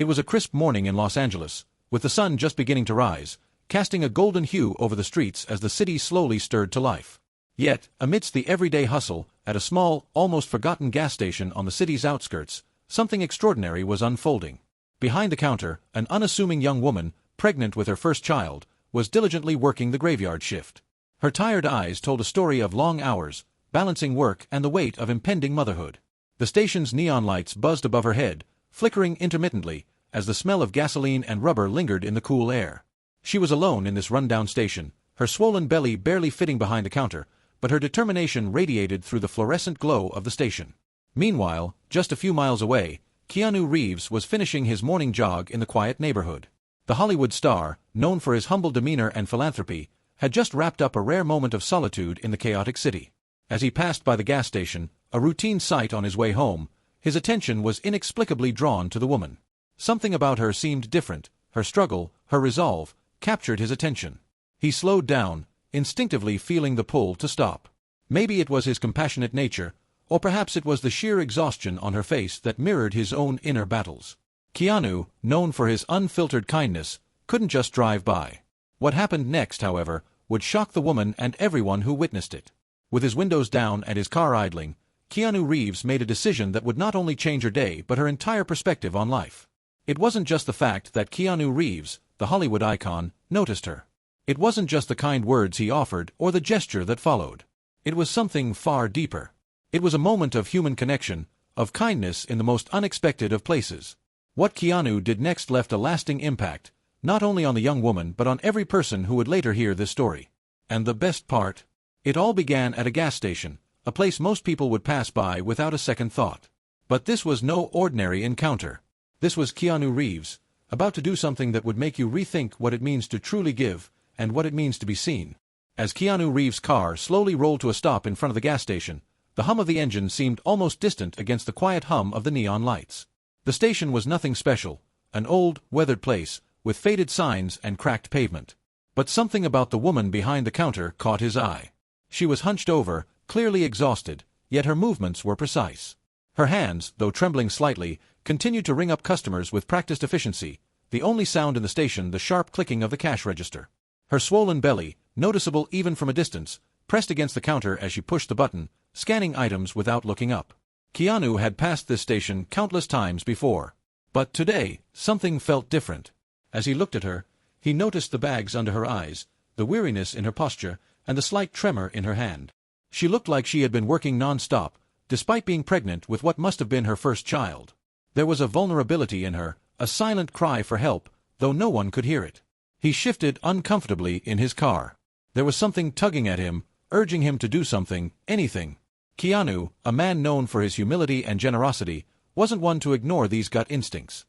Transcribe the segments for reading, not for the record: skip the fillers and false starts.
It was a crisp morning in Los Angeles, with the sun just beginning to rise, casting a golden hue over the streets as the city slowly stirred to life. Yet, amidst the everyday hustle, at a small, almost forgotten gas station on the city's outskirts, something extraordinary was unfolding. Behind the counter, an unassuming young woman, pregnant with her first child, was diligently working the graveyard shift. Her tired eyes told a story of long hours, balancing work and the weight of impending motherhood. The station's neon lights buzzed above her head, flickering intermittently, as the smell of gasoline and rubber lingered in the cool air. She was alone in this rundown station, her swollen belly barely fitting behind the counter, but her determination radiated through the fluorescent glow of the station. Meanwhile, just a few miles away, Keanu Reeves was finishing his morning jog in the quiet neighborhood. The Hollywood star, known for his humble demeanor and philanthropy, had just wrapped up a rare moment of solitude in the chaotic city. As he passed by the gas station, a routine sight on his way home, his attention was inexplicably drawn to the woman. Something about her seemed different, her struggle, her resolve, captured his attention. He slowed down, instinctively feeling the pull to stop. Maybe it was his compassionate nature, or perhaps it was the sheer exhaustion on her face that mirrored his own inner battles. Keanu, known for his unfiltered kindness, couldn't just drive by. What happened next, however, would shock the woman and everyone who witnessed it. With his windows down and his car idling, Keanu Reeves made a decision that would not only change her day but her entire perspective on life. It wasn't just the fact that Keanu Reeves, the Hollywood icon, noticed her. It wasn't just the kind words he offered or the gesture that followed. It was something far deeper. It was a moment of human connection, of kindness in the most unexpected of places. What Keanu did next left a lasting impact, not only on the young woman but on every person who would later hear this story. And the best part? It all began at a gas station, a place most people would pass by without a second thought. But this was no ordinary encounter. This was Keanu Reeves, about to do something that would make you rethink what it means to truly give, and what it means to be seen. As Keanu Reeves' car slowly rolled to a stop in front of the gas station, the hum of the engine seemed almost distant against the quiet hum of the neon lights. The station was nothing special, an old, weathered place, with faded signs and cracked pavement. But something about the woman behind the counter caught his eye. She was hunched over, clearly exhausted, yet her movements were precise. Her hands, though trembling slightly, continued to ring up customers with practiced efficiency, the only sound in the station the sharp clicking of the cash register. Her swollen belly, noticeable even from a distance, pressed against the counter as she pushed the button, scanning items without looking up. Keanu had passed this station countless times before. But today, something felt different. As he looked at her, he noticed the bags under her eyes, the weariness in her posture, and the slight tremor in her hand. She looked like she had been working non-stop, despite being pregnant with what must have been her first child. There was a vulnerability in her, a silent cry for help, though no one could hear it. He shifted uncomfortably in his car. There was something tugging at him, urging him to do something, anything. Keanu, a man known for his humility and generosity, wasn't one to ignore these gut instincts.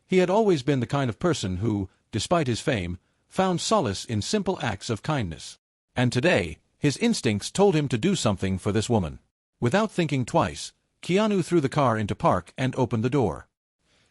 He had always been the kind of person who, despite his fame, found solace in simple acts of kindness. And today, his instincts told him to do something for this woman. Without thinking twice, Keanu threw the car into park and opened the door.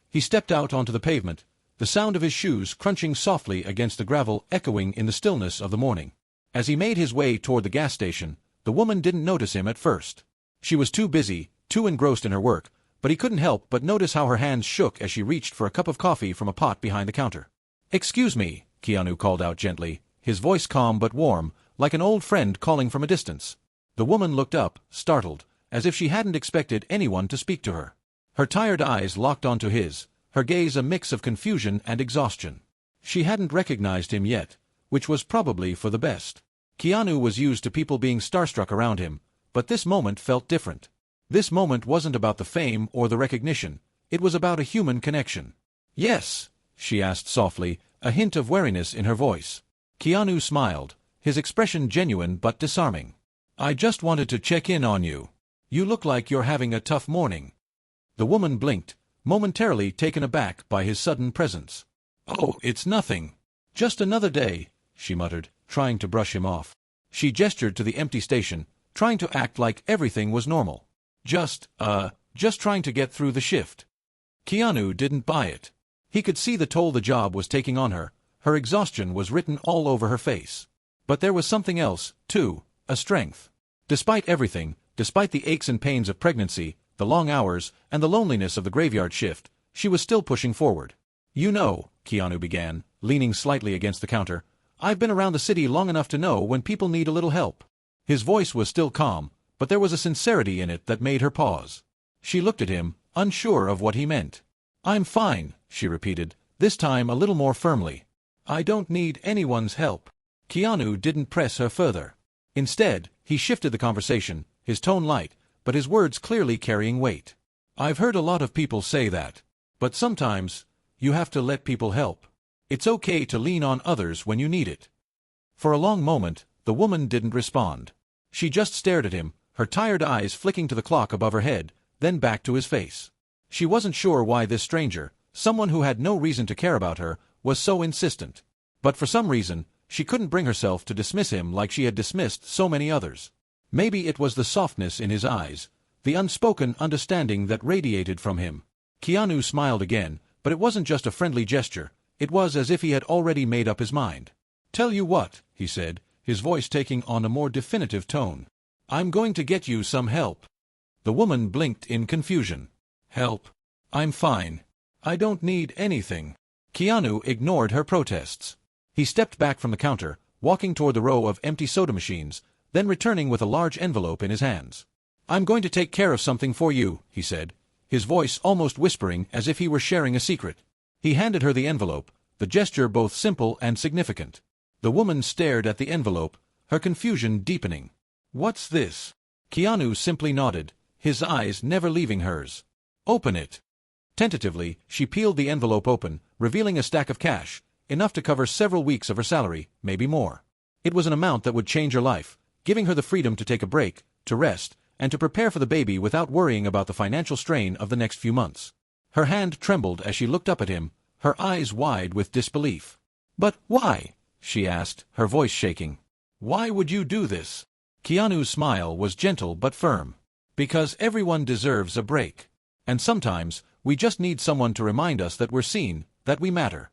He stepped out onto the pavement, the sound of his shoes crunching softly against the gravel echoing in the stillness of the morning. As he made his way toward the gas station, the woman didn't notice him at first. She was too busy, too engrossed in her work, but he couldn't help but notice how her hands shook as she reached for a cup of coffee from a pot behind the counter. "Excuse me," Keanu called out gently, his voice calm but warm, like an old friend calling from a distance. The woman looked up, startled, as if she hadn't expected anyone to speak to her. Her tired eyes locked onto his, her gaze a mix of confusion and exhaustion. She hadn't recognized him yet, which was probably for the best. Keanu was used to people being starstruck around him, but this moment felt different. This moment wasn't about the fame or the recognition, it was about a human connection. "Yes?" she asked softly, a hint of wariness in her voice. Keanu smiled, his expression genuine but disarming. "I just wanted to check in on you. You look like you're having a tough morning." The woman blinked, momentarily taken aback by his sudden presence. "Oh, it's nothing. Just another day," she muttered, trying to brush him off. She gestured to the empty station, trying to act like everything was normal. Just trying to get through the shift." Keanu didn't buy it. He could see the toll the job was taking on her. Her exhaustion was written all over her face. But there was something else, too, a strength. Despite everything, despite the aches and pains of pregnancy, the long hours, and the loneliness of the graveyard shift, she was still pushing forward. "You know," Keanu began, leaning slightly against the counter, "I've been around the city long enough to know when people need a little help." His voice was still calm, but there was a sincerity in it that made her pause. She looked at him, unsure of what he meant. "I'm fine," she repeated, this time a little more firmly. "I don't need anyone's help." Keanu didn't press her further. Instead, he shifted the conversation, his tone light, but his words clearly carrying weight. "I've heard a lot of people say that. But sometimes, you have to let people help. It's okay to lean on others when you need it." For a long moment, the woman didn't respond. She just stared at him, her tired eyes flicking to the clock above her head, then back to his face. She wasn't sure why this stranger, someone who had no reason to care about her, was so insistent. But for some reason, she couldn't bring herself to dismiss him like she had dismissed so many others. Maybe it was the softness in his eyes, the unspoken understanding that radiated from him. Keanu smiled again, but it wasn't just a friendly gesture, it was as if he had already made up his mind. "Tell you what," he said, his voice taking on a more definitive tone. "I'm going to get you some help." The woman blinked in confusion. "Help? I'm fine. I don't need anything." Keanu ignored her protests. He stepped back from the counter, walking toward the row of empty soda machines, then returning with a large envelope in his hands. "I'm going to take care of something for you," he said, his voice almost whispering as if he were sharing a secret. He handed her the envelope, the gesture both simple and significant. The woman stared at the envelope, her confusion deepening. "What's this?" Keanu simply nodded, his eyes never leaving hers. "Open it." Tentatively, she peeled the envelope open, revealing a stack of cash, enough to cover several weeks of her salary, maybe more. It was an amount that would change her life, giving her the freedom to take a break, to rest, and to prepare for the baby without worrying about the financial strain of the next few months. Her hand trembled as she looked up at him, her eyes wide with disbelief. "But why?" she asked, her voice shaking. "Why would you do this?" Keanu's smile was gentle but firm. "Because everyone deserves a break. And sometimes, we just need someone to remind us that we're seen, that we matter."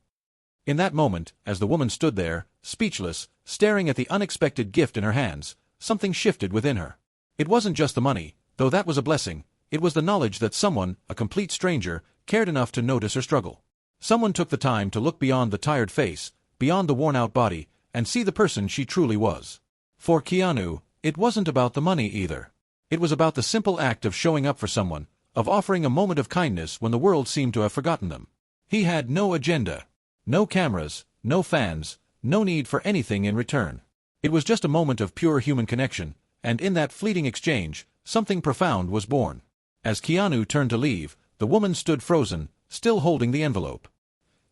In that moment, as the woman stood there, speechless, staring at the unexpected gift in her hands, something shifted within her. It wasn't just the money, though that was a blessing, it was the knowledge that someone, a complete stranger, cared enough to notice her struggle. Someone took the time to look beyond the tired face, beyond the worn-out body, and see the person she truly was. For Keanu, it wasn't about the money either. It was about the simple act of showing up for someone, of offering a moment of kindness when the world seemed to have forgotten them. He had no agenda. No cameras, no fans, no need for anything in return. It was just a moment of pure human connection, and in that fleeting exchange, something profound was born. As Keanu turned to leave, the woman stood frozen, still holding the envelope.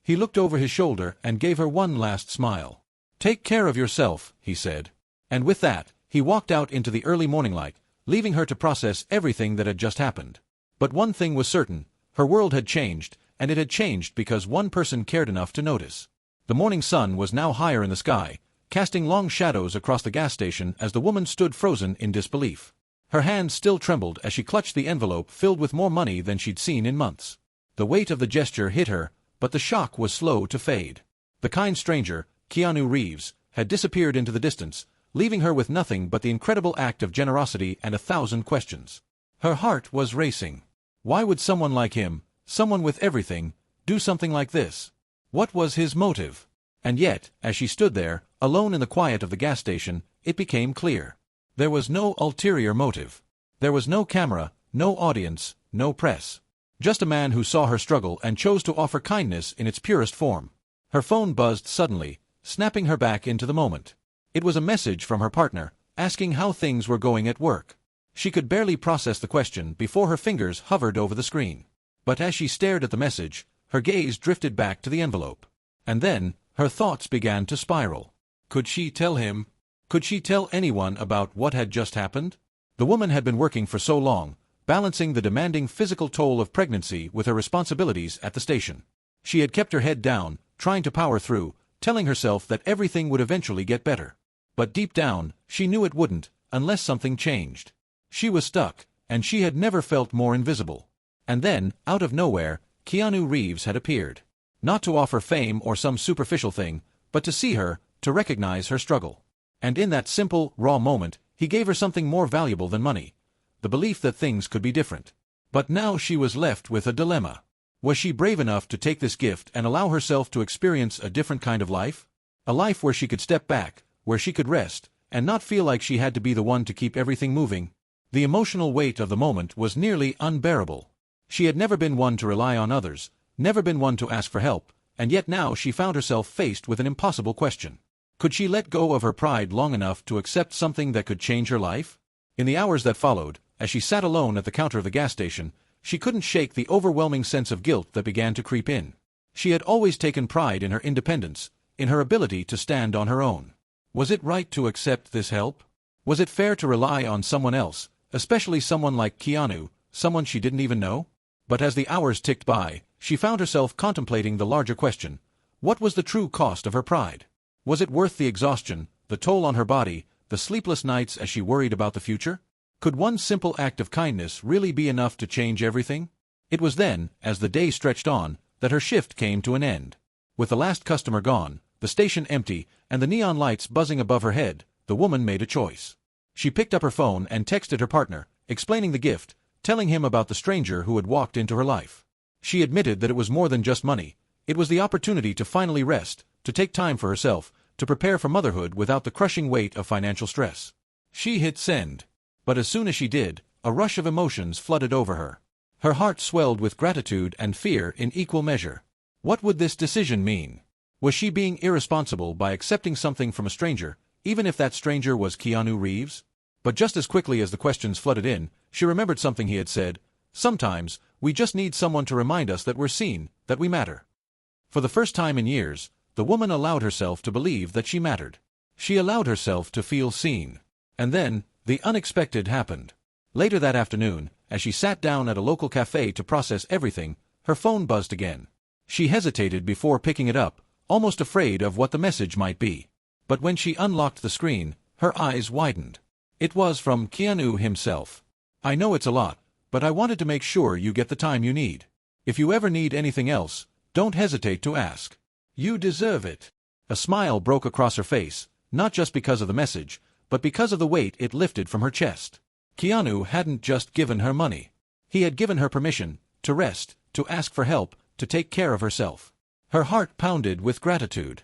He looked over his shoulder and gave her one last smile. "Take care of yourself," he said. And with that, he walked out into the early morning light, leaving her to process everything that had just happened. But one thing was certain, her world had changed, and it had changed because one person cared enough to notice. The morning sun was now higher in the sky, casting long shadows across the gas station as the woman stood frozen in disbelief. Her hands still trembled as she clutched the envelope filled with more money than she'd seen in months. The weight of the gesture hit her, but the shock was slow to fade. The kind stranger, Keanu Reeves, had disappeared into the distance, leaving her with nothing but the incredible act of generosity and 1,000 questions. Her heart was racing. Why would someone like him, someone with everything, do something like this? What was his motive? And yet, as she stood there, alone in the quiet of the gas station, it became clear. There was no ulterior motive. There was no camera, no audience, no press. Just a man who saw her struggle and chose to offer kindness in its purest form. Her phone buzzed suddenly, snapping her back into the moment. It was a message from her partner, asking how things were going at work. She could barely process the question before her fingers hovered over the screen. But as she stared at the message, her gaze drifted back to the envelope. And then, her thoughts began to spiral. Could she tell him? Could she tell anyone about what had just happened? The woman had been working for so long, balancing the demanding physical toll of pregnancy with her responsibilities at the station. She had kept her head down, trying to power through, telling herself that everything would eventually get better. But deep down, she knew it wouldn't, unless something changed. She was stuck, and she had never felt more invisible. And then, out of nowhere, Keanu Reeves had appeared. Not to offer fame or some superficial thing, but to see her, to recognize her struggle. And in that simple, raw moment, he gave her something more valuable than money. The belief that things could be different. But now she was left with a dilemma. Was she brave enough to take this gift and allow herself to experience a different kind of life? A life where she could step back, where she could rest, and not feel like she had to be the one to keep everything moving? The emotional weight of the moment was nearly unbearable. She had never been one to rely on others, never been one to ask for help, and yet now she found herself faced with an impossible question. Could she let go of her pride long enough to accept something that could change her life? In the hours that followed, as she sat alone at the counter of the gas station, she couldn't shake the overwhelming sense of guilt that began to creep in. She had always taken pride in her independence, in her ability to stand on her own. Was it right to accept this help? Was it fair to rely on someone else, especially someone like Keanu, someone she didn't even know? But as the hours ticked by, she found herself contemplating the larger question. What was the true cost of her pride? Was it worth the exhaustion, the toll on her body, the sleepless nights as she worried about the future? Could one simple act of kindness really be enough to change everything? It was then, as the day stretched on, that her shift came to an end. With the last customer gone, the station empty, and the neon lights buzzing above her head, the woman made a choice. She picked up her phone and texted her partner, explaining the gift, telling him about the stranger who had walked into her life. She admitted that it was more than just money. It was the opportunity to finally rest, to take time for herself, to prepare for motherhood without the crushing weight of financial stress. She hit send. But as soon as she did, a rush of emotions flooded over her. Her heart swelled with gratitude and fear in equal measure. What would this decision mean? Was she being irresponsible by accepting something from a stranger, even if that stranger was Keanu Reeves? But just as quickly as the questions flooded in, she remembered something he had said. Sometimes, we just need someone to remind us that we're seen, that we matter. For the first time in years, the woman allowed herself to believe that she mattered. She allowed herself to feel seen. And then, the unexpected happened. Later that afternoon, as she sat down at a local cafe to process everything, her phone buzzed again. She hesitated before picking it up, almost afraid of what the message might be. But when she unlocked the screen, her eyes widened. It was from Keanu himself. "I know it's a lot, but I wanted to make sure you get the time you need. If you ever need anything else, don't hesitate to ask. You deserve it." A smile broke across her face, not just because of the message, but because of the weight it lifted from her chest. Keanu hadn't just given her money. He had given her permission to rest, to ask for help, to take care of herself. Her heart pounded with gratitude.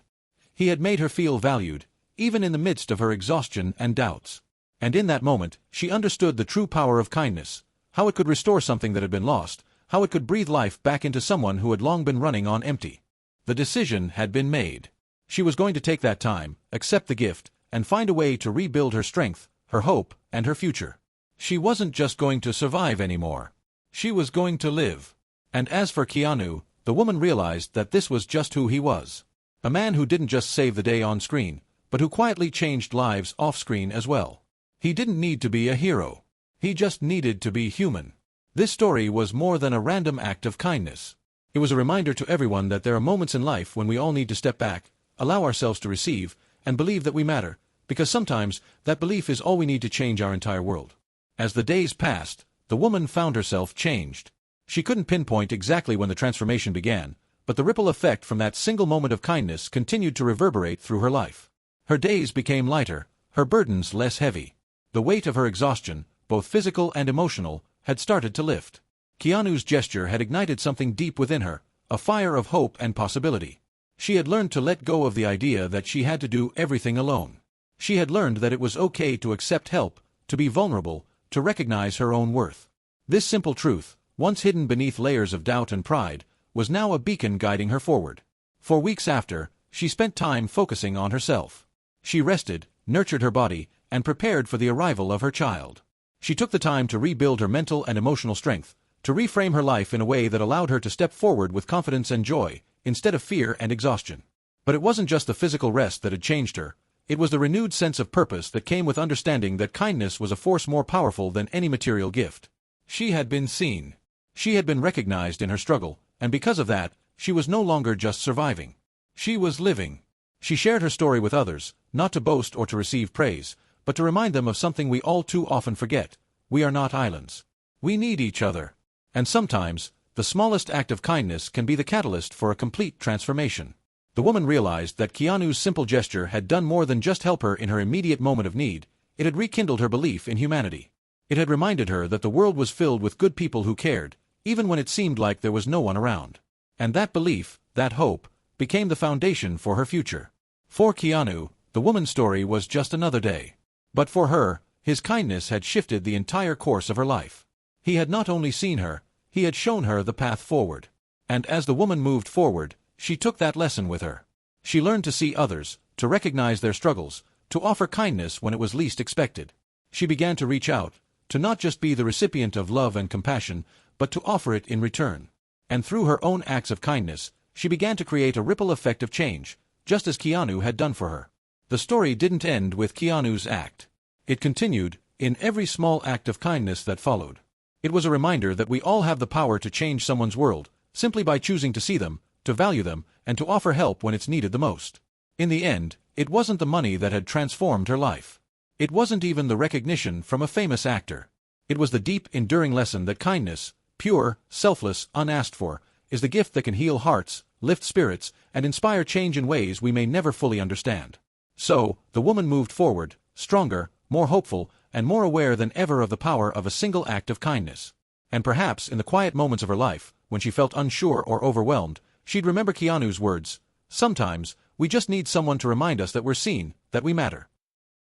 He had made her feel valued, even in the midst of her exhaustion and doubts. And in that moment, she understood the true power of kindness, how it could restore something that had been lost, how it could breathe life back into someone who had long been running on empty. The decision had been made. She was going to take that time, accept the gift, and find a way to rebuild her strength, her hope, and her future. She wasn't just going to survive anymore. She was going to live. And as for Keanu, the woman realized that this was just who he was. A man who didn't just save the day on screen, but who quietly changed lives off-screen as well. He didn't need to be a hero. He just needed to be human. This story was more than a random act of kindness. It was a reminder to everyone that there are moments in life when we all need to step back, allow ourselves to receive, and believe that we matter, because sometimes that belief is all we need to change our entire world. As the days passed, the woman found herself changed. She couldn't pinpoint exactly when the transformation began, but the ripple effect from that single moment of kindness continued to reverberate through her life. Her days became lighter, her burdens less heavy. The weight of her exhaustion, both physical and emotional, had started to lift. Keanu's gesture had ignited something deep within her, a fire of hope and possibility. She had learned to let go of the idea that she had to do everything alone. She had learned that it was okay to accept help, to be vulnerable, to recognize her own worth. This simple truth, once hidden beneath layers of doubt and pride, was now a beacon guiding her forward. For weeks after, she spent time focusing on herself. She rested, nurtured her body, and prepared for the arrival of her child. She took the time to rebuild her mental and emotional strength, to reframe her life in a way that allowed her to step forward with confidence and joy, instead of fear and exhaustion. But it wasn't just the physical rest that had changed her. It was the renewed sense of purpose that came with understanding that kindness was a force more powerful than any material gift. She had been seen. She had been recognized in her struggle, and because of that, she was no longer just surviving. She was living. She shared her story with others, not to boast or to receive praise, but to remind them of something we all too often forget. We are not islands. We need each other. And sometimes, the smallest act of kindness can be the catalyst for a complete transformation. The woman realized that Keanu's simple gesture had done more than just help her in her immediate moment of need. It had rekindled her belief in humanity. It had reminded her that the world was filled with good people who cared, even when it seemed like there was no one around. And that belief, that hope, became the foundation for her future. For Keanu, the woman's story was just another day. But for her, his kindness had shifted the entire course of her life. He had not only seen her, he had shown her the path forward. And as the woman moved forward, she took that lesson with her. She learned to see others, to recognize their struggles, to offer kindness when it was least expected. She began to reach out, to not just be the recipient of love and compassion, but to offer it in return. And through her own acts of kindness, she began to create a ripple effect of change, just as Keanu had done for her. The story didn't end with Keanu's act. It continued, in every small act of kindness that followed. It was a reminder that we all have the power to change someone's world, simply by choosing to see them, to value them, and to offer help when it's needed the most. In the end, it wasn't the money that had transformed her life. It wasn't even the recognition from a famous actor. It was the deep, enduring lesson that kindness, pure, selfless, unasked for, is the gift that can heal hearts, lift spirits, and inspire change in ways we may never fully understand. So, the woman moved forward, stronger, more hopeful, and more aware than ever of the power of a single act of kindness. And perhaps in the quiet moments of her life, when she felt unsure or overwhelmed, she'd remember Keanu's words, "Sometimes, we just need someone to remind us that we're seen, that we matter."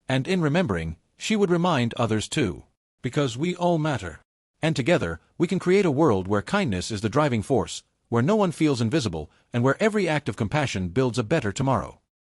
And in remembering, she would remind others too. Because we all matter. And together, we can create a world where kindness is the driving force, where no one feels invisible, and where every act of compassion builds a better tomorrow.